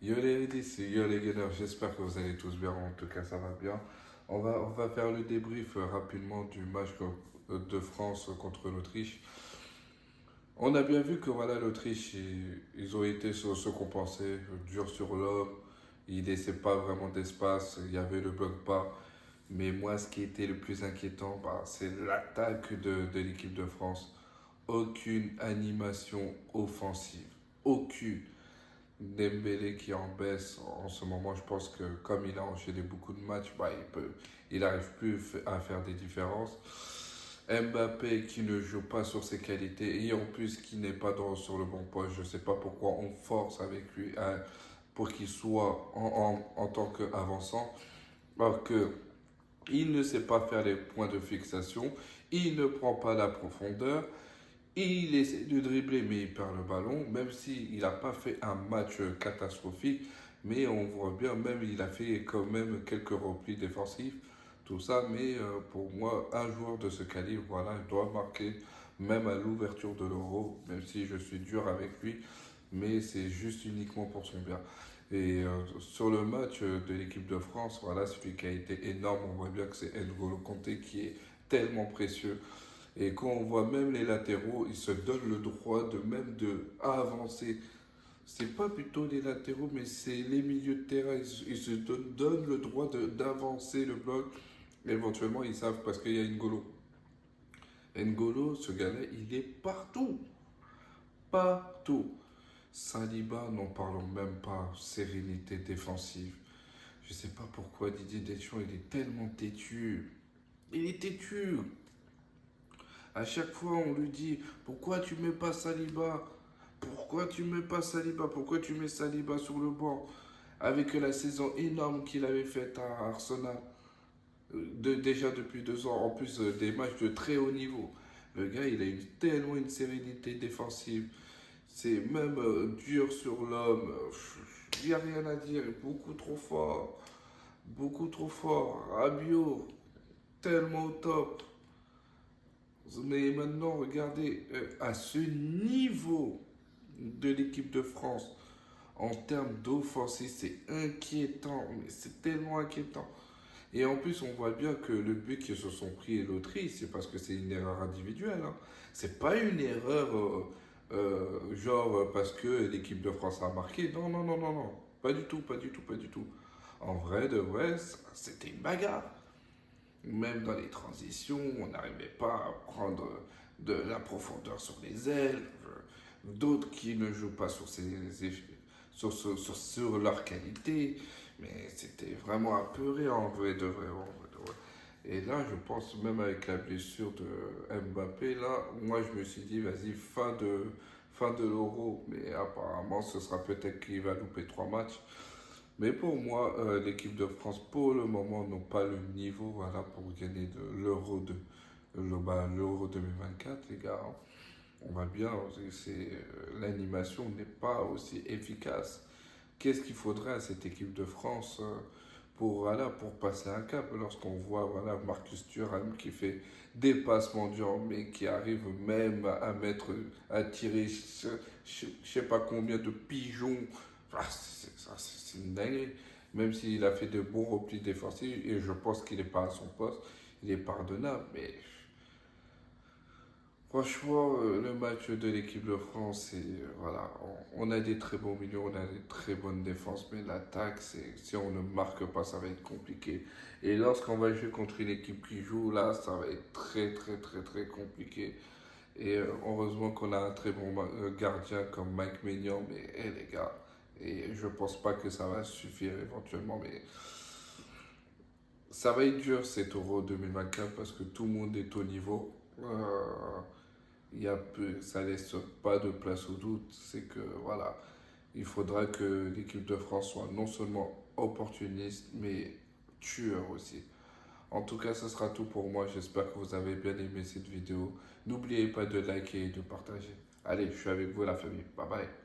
Yo les Redis, yo les gainers, j'espère que vous allez tous bien, en tout cas ça va bien. On va faire le débrief rapidement du match de France contre l'Autriche. On a bien vu que voilà, l'Autriche, ils ont été se compenser, dur sur l'homme, ils ne laissaient pas vraiment d'espace, il y avait le bloc bas. Mais moi, ce qui était le plus inquiétant, c'est l'attaque de l'équipe de France. Aucune animation offensive, aucune. Dembélé qui est en baisse en ce moment, je pense que comme il a enchaîné beaucoup de matchs, il n'arrive plus à faire des différences. Mbappé qui ne joue pas sur ses qualités et en plus qui n'est pas sur le bon poste, je ne sais pas pourquoi on force avec lui pour qu'il soit en tant qu'avançant, alors que il ne sait pas faire les points de fixation, il ne prend pas la profondeur. Il essaie de dribbler, mais il perd le ballon, même s'il n'a pas fait un match catastrophique. Mais on voit bien, même il a fait quand même quelques replis défensifs, tout ça. Mais pour moi, un joueur de ce calibre, voilà, il doit marquer, même à l'ouverture de l'Euro, même si je suis dur avec lui, mais c'est juste uniquement pour son bien. Et sur le match de l'équipe de France, voilà, celui qui a été énorme, on voit bien que c'est N'Golo Kanté qui est tellement précieux. Et quand on voit même les latéraux, ils se donnent le droit de même de avancer. C'est pas plutôt les latéraux, mais c'est les milieux de terrain. Ils se donnent le droit d'avancer le bloc. Éventuellement, ils savent parce qu'il y a N'Golo. N'Golo, ce gars-là, il est partout. Partout. Saliba, n'en parlons même pas. Sérénité défensive. Je sais pas pourquoi Didier Deschamps, il est tellement têtu. Il est têtu. À chaque fois, on lui dit pourquoi tu mets pas Saliba? Pourquoi tu mets pas Saliba? Pourquoi tu mets Saliba sur le banc? Avec la saison énorme qu'il avait faite à Arsenal, déjà depuis 2 ans, en plus des matchs de très haut niveau. Le gars, il a tellement une sérénité défensive. C'est même dur sur l'homme. Il n'y a rien à dire. Beaucoup trop fort. Beaucoup trop fort. Rabiot, tellement au top. Mais maintenant, regardez, à ce niveau de l'équipe de France, en termes d'offensive, c'est inquiétant, mais c'est tellement inquiétant. Et en plus, on voit bien que le but qu'ils se sont pris l'Autriche, c'est parce que c'est une erreur individuelle. Hein. C'est pas une erreur parce que l'équipe de France a marqué. Non, non, non, non, non. Pas du tout, pas du tout, pas du tout. En vrai, de vrai, c'était une bagarre. Même dans les transitions, on n'arrivait pas à prendre de la profondeur sur les ailes. D'autres qui ne jouent pas sur leur qualité. Mais c'était vraiment apeuré en vrai de vrai. En vrai de vrai. Et là, je pense même avec la blessure de Mbappé, là, moi je me suis dit, vas-y, fin de l'Euro. Mais apparemment, ce sera peut-être qu'il va louper 3 matchs. Mais pour moi, l'équipe de France, pour le moment, n'ont pas le niveau voilà, pour gagner l'Euro 2024, les gars. Hein. On va bien, l'animation n'est pas aussi efficace. Qu'est-ce qu'il faudrait à cette équipe de France pour passer un cap lorsqu'on voit voilà, Marcus Thuram qui fait des passements durs, mais qui arrive même à tirer je sais pas combien de pigeons. C'est une dinguerie. Même s'il a fait de bons replis défensifs, et je pense qu'il n'est pas à son poste, il est pardonnable, mais franchement, le match de l'équipe de France, voilà, on a des très bons milieux, on a des très bonnes défenses, mais l'attaque, si on ne marque pas, ça va être compliqué. Et lorsqu'on va jouer contre une équipe qui joue, là, ça va être très, très, très, très compliqué. Et heureusement qu'on a un très bon gardien comme Mike Maignan, mais les gars, et je pense pas que ça va suffire éventuellement, mais ça va être dur cet Euro 2024 parce que tout le monde est au niveau. Ça laisse pas de place au doute. C'est que voilà, il faudra que l'équipe de France soit non seulement opportuniste, mais tueur aussi. En tout cas, ce sera tout pour moi. J'espère que vous avez bien aimé cette vidéo. N'oubliez pas de liker et de partager. Allez, je suis avec vous la famille. Bye bye.